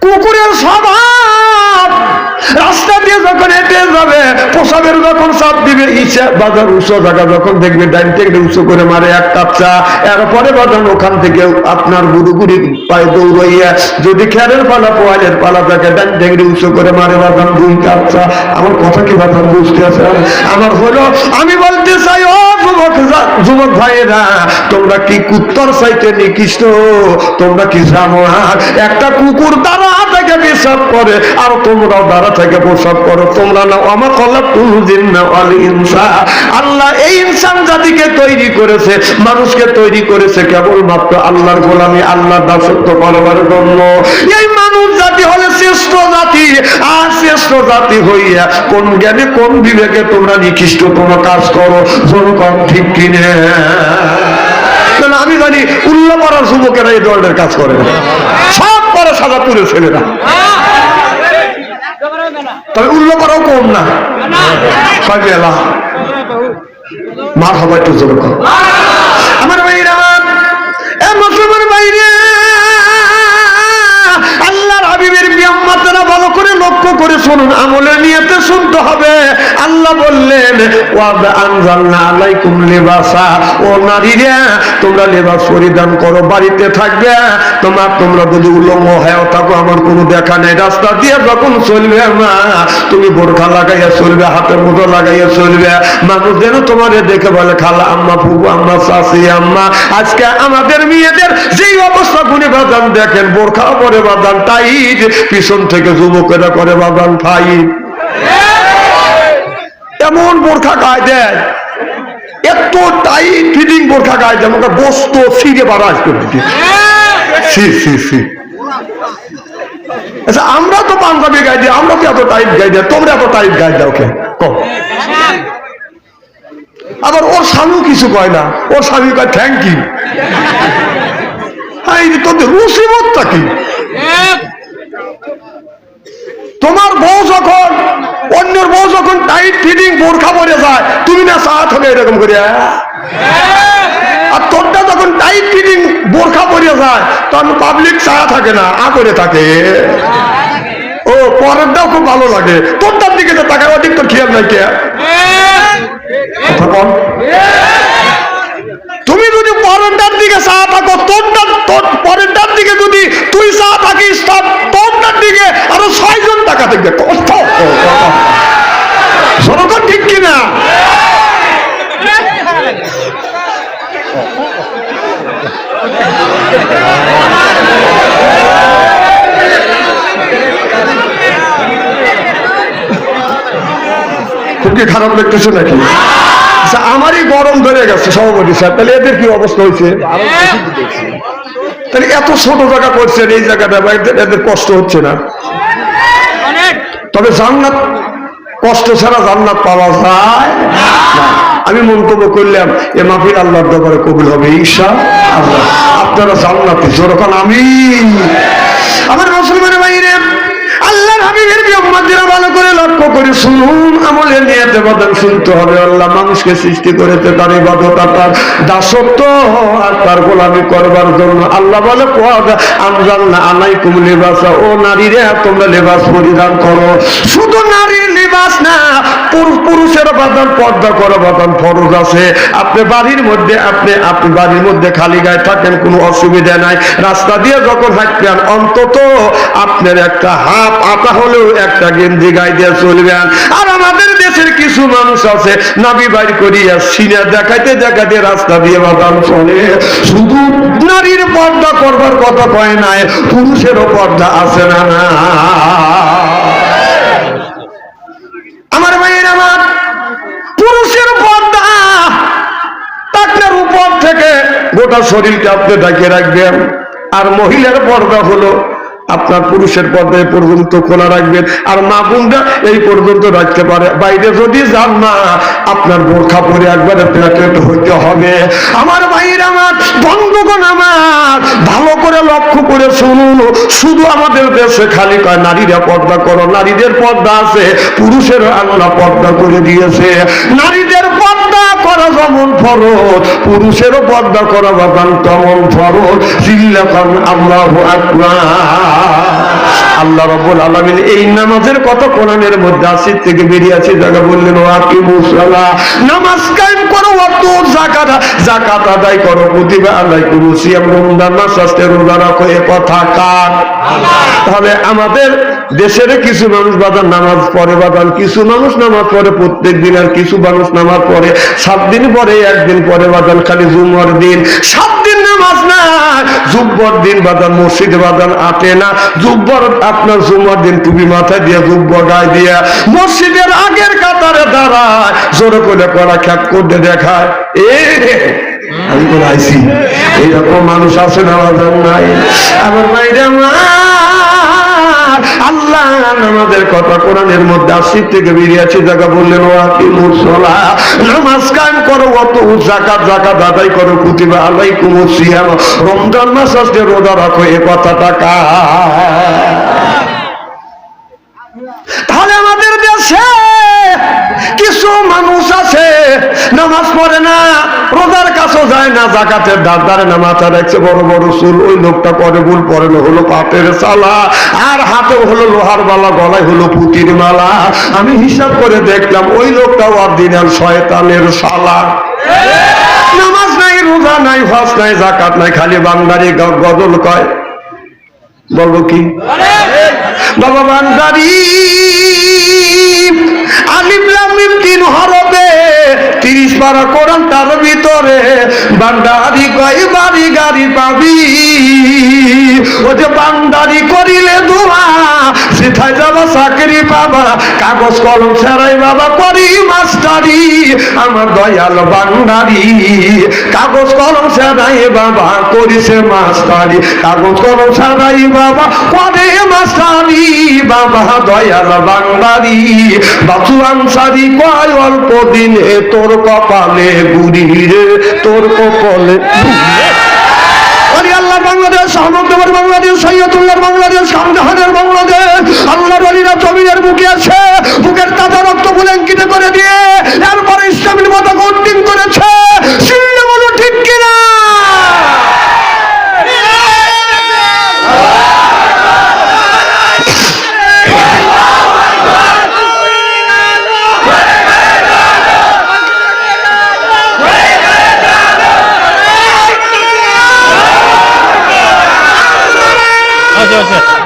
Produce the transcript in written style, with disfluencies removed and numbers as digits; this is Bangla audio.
কুকুরের স্বভাব, রাস্তা দিয়ে যখন হেঁটে যাবে পোশাকের যখন চাপ দিবে ইচ্ছা বাজার উঁচু জায়গা যখন দেখবে ডাইন থেকে উঁচু করে মারে এক কাপ চা, এরপরে বাজান ওখান থেকে আপনার গুড়ি পায়ে দৌড়াইয়া যদি খেয়ালের পালা পোয়ালের পালা থাকে ডাইন থেকে উঁচু করে মারে বাজান 2 কাপ চা। আমার কথা কি বাজান বুঝতে আছে? আমার হলো আমি বলতে চাই ও যুবক ভাইয়েরা, তোমরা কি কুত্তর চাইতে নিকৃষ্ট? তোমরা কি জানো আর একটা কুকুর দ্বারা থেকে পেশাব করে আর তোমরাও দ্বারা থেকে প্রসাব করো। তোমরা না আমার কল্লা তুলদিন না আল ইনসা, আল্লাহ এই ইনসান জাতিকে তৈরি করেছে, মানুষকে তৈরি করেছে কেবলমাত্র আল্লাহর গোলামি, আল্লাহর দাসত্ব করবার জন্য। এই মানুষ জাতি হলে শ্রেষ্ঠ জাতি, আর শ্রেষ্ঠ জাতি হইয়া কোন জ্ঞানে কোন বিবেকে তোমরা নিকৃষ্ট কোনো কাজ করো? জনগণ ঠিক কিনে? আমি জানি উল্লাপাড়ার যুবকেরা এই ধরনের কাজ করে না, সব করে সাজাপুরের ছেলেরা, তবে উল্লাপাড়াও কম না। মার হবা একটু জোর কর। আমার ভাইরা, মুসলমান বাইরে আল্লাহর হাবিবের বিয়াম্মাতেরা ভালো করে লক্ষ্য করে শুনুন, আমলের নিয়তে শুনতে হবে। আল্লাহ বললেন ওয়াদ আনজালনা আলাইকুম লিবাসা, ও নারীরা তোমরা লেবাস পরিধান করো, বাড়িতে থাকবে তোমরা যদি উলঙ্গ হয়ে থাকো আমার কোনো দেখা নেই, রাস্তা দিয়ে যখন চলবে মা তুমি বোরখা লাগাইয়া চলবে, হাতে মুঠো লাগাইয়া চলবে, মানুষ যেন তোমার দেখে বলে খালা আম্মা, ফুবু আম্মা, চাচি আম্মা। আজকে আমাদের মেয়েদের যেই অবস্থা গুণে বাদান দেখেন, বোরখা পরে বাদান টাইট, পিছন থেকে যুবকেরা করে বাদান ফাইট, এমন বোরখা গায়ে দেয়, এত টাইট ফিটিং বোরখা গায়ে দেয়, আমাকে বস্ত ফিরে বাড়া আসতে। আচ্ছা আমরা তো পাঞ্জাবি গায়ে দিই, আমরা তো এত টাইট গায়ে দিই, তোমরা এত টাইট গায়ে দাও কে? কম। আবার ওর স্বামী কিছু কয় না, ওর স্বামী কয় থ্যাংক ইউ। তোদের মুসিবতটা কি? তোমার বউ যখন, অন্যের বউ যখন টাইট ফিটিং বোরখা পরে যায়, তুমি না চা থাকে এরকম করে, আর তোরটা যখন টাইট ফিটিং বোরখা পরে যায় তখন পাবলিক চা থাকে না, আ করে থাকে। ও পরেরটাও খুব ভালো লাগে, তোরটার দিকে তো তাকায়, অধিক তো খেয়াল নাই কে? তুমি যদি পরেরটার দিকে চা থাকো, তোর পরেরটার দিকে যদি তুই চা থাকিস, তোরটার দিকে আরো 6 জন টাকা দেখবে। জনগণ ঠিক কিনা? খুব কি খারাপ লাগতেছে নাকি? আমারই গরম ধরে গেছে সভাপতি স্যার, তাহলে এদের কি অবস্থা হয়েছে? তাহলে এত ছোট জায়গা করছেন, এই জায়গাটা এদের কষ্ট হচ্ছে না? তবে জান্নাত, কষ্ট ছাড়া জান্নাত পাওয়া যায় না। আমি মন্তব্য করলাম এ মাহফিল আল্লাহর দরবারে কবুল হবে ইনশাআল্লাহ। আপনারা জান্নাতে যখন আমি আমার মুসলমানের বাইরে আল্লাহর হাবিবের বিয়াম্মাতেরা ভালো করে লক্ষ্য করে শুনুন, আমলের নিয়তে বাদান শুনতে হবে। আল্লাহ মানুষকে সৃষ্টি করেছে তার ইবাদত আর তার দাসত্ব আর তার গোলামি করবার জন্য। আল্লাহ বলে আনজালনা আলাইকুম লিবাসা, ও নারীরা তোমরা লেবাস পরিধান করো। শুধু নারীর লিবাস না, পুরুষের বাদান পর্দা করা বাদান ফরজ আছে। আপনি বাড়ির মধ্যে আপনি বাড়ির মধ্যে খালি গায়ে থাকেন, কোনো অসুবিধা নাই। রাস্তা দিয়ে যখন হাঁটবেন অন্তত আপনার একটা হাফ আটা হলেও একটা গেঞ্জি গায়ে দিয়ে চলবেন। আর আমাদের দেশের কিছু মানুষ আছে নাবি বাইর করিয়া সিনা দেখাইতে দেখাইতে রাস্তা দিয়ে বাদাম চলে। শুধু নারীর পর্দা করবার কথা কয় নাই, পুরুষেরও পর্দা আছে না? না আমার ভাইয়ের, আমার পুরুষের পর্দা আপনার উপর থেকে গোটা শরীরকে আপনি ঢাকিয়ে রাখবেন, আর মহিলার পর্দা হলো আপনার পুরুষের পর্দা এই পর্যন্ত খোলা রাখবেন, আর মা বোনরা এই পর্যন্ত রাখতে পারে। বাইরে যদি যান না আপনার বোরখা পরে একবারে প্যাকেট হইতে হবে। আমার ভাইয়ের, আমার বন্ধুগণ, আমার ভালো করে লক্ষ্য করে শুনুন, শুধু আমাদের দেশে খালি কয় নারীরা পর্দা করো, নারীদের পর্দা আছে, পুরুষের আল্লাহ পর্দা করে দিয়েছে। নারীদের পর্দা করা করা যেমন ফরজ, পুরুষেরও পর্দা করা বাদান তেমন ফরজ। জিল্লাকান আল্লাহু আকবার। আল্লাহ রাব্বুল আলামিন এই নামাজের কথা কোরআনের মধ্যে 80 থেকে বেরিয়ে আছে জায়গা বললেন ওয়াকিমুস সালাহ, নামাজ কায়েম করো, ওয়াতু যাকাত, যাকাত আদায় করো, কুতিবা আলাইকুমুস সিয়াম, রমজান মাস আসছে রোজা রাখো। এ কথা কার? তাহলে আমাদের দেশের কিছু মানুষ বাদান নামাজ পড়ে বাদান, কিছু মানুষ নামাজ পড়ে প্রত্যেক দিন, আর কিছু মানুষ নামাজ পড়ে 7 দিন পরে, একদিন পরে বাদান খালি জুমার দিন। 7 দিন নামাজ না, জুব্বর দিন বাদান মসজিদে বাদান আটে না। জুব্বর আপনার জুমার দিন টুপি মাথায় দিয়ে জুব্ব গায়ে দিয়ে মসজিদের আগের কাতারে দাঁড়ায়, জোরে করে করা খ্যাত করতে দেখায়। আমি তো আইছি, এইরকম মানুষ আছে না বাদান? নাই। আমার মাইরা আল্লাহ নামাজের কথা কোরআনের মধ্যে 80 থেকে বেরিয়ে আছে জায়গা বললেন ওয়াকিমুস সালাহ, নামাজ কায়েম করো, ওয়াতু যাকাত, যাকাত আদায় করো, কুতিবা আলাইকুমুস সিয়াম, রমজান মাস আসছে রোজা রাখো। এ কথাটা কার? তাহলে আমাদের দেশে কিছু মানুষ আছে নামাজ পড়ে না, রোজার কাছেও যায় না, যাকাতের ধারে না, মাথা রাখছে বড় বড় চুল। ওই লোকটা করে ভুল পরে হলো পাপের চালা, আর হাতে হলো লোহার মালা, গলায় হলো পুতির মালা। আমি হিসাব করে দেখলাম ওই লোকটাও অরিজিনাল শয়তানের শালা। নামাজ নাই, রোজা নাই, হজ নাই, যাকাত নাই, খালি বান্দারি গজল কয়। বলবো কি বাবা? বান্দারি আলিফ লাম মিম 3 হরফে 30 পারা কোরআন, তার ভিতরে বান্দারি কয় বাড়ি গাড়ি পাবি। ও যে বান্দারি করিলে দোয়া, সেথায় যাবা চাকরি পাবা, কাগজ কলম ছাড়াই বাবা করি মাস্টারি। আমার দয়াল বান্দারি কাগজ কলম ছাড়াই বাবা করিছে মাস্টারি, কাগজ কলম ছাড়াই বাবা করে মাস্টারি। বাবা দয়াল বান্দারি বাচু আনসারি কয় অল্প দিনে তোর কপালে গুড়ি রে, তোর কপালে। আল্লাহ বাংলাদেশ, আহমদনগর বাংলাদেশ, সৈয়দুল্লাহ বাংলাদেশ, শামজাহানের বাংলাদেশ। আল্লাহর ওলিরা জমিনের বুকে আছে, বুকের তাজা রক্ত বুলেঙ্কিত করে দিয়ে এরপরে ইসলামের পতাকা উড্ডীন করেছে। শুনলে বলো ঠিক কিনা? আচ্ছা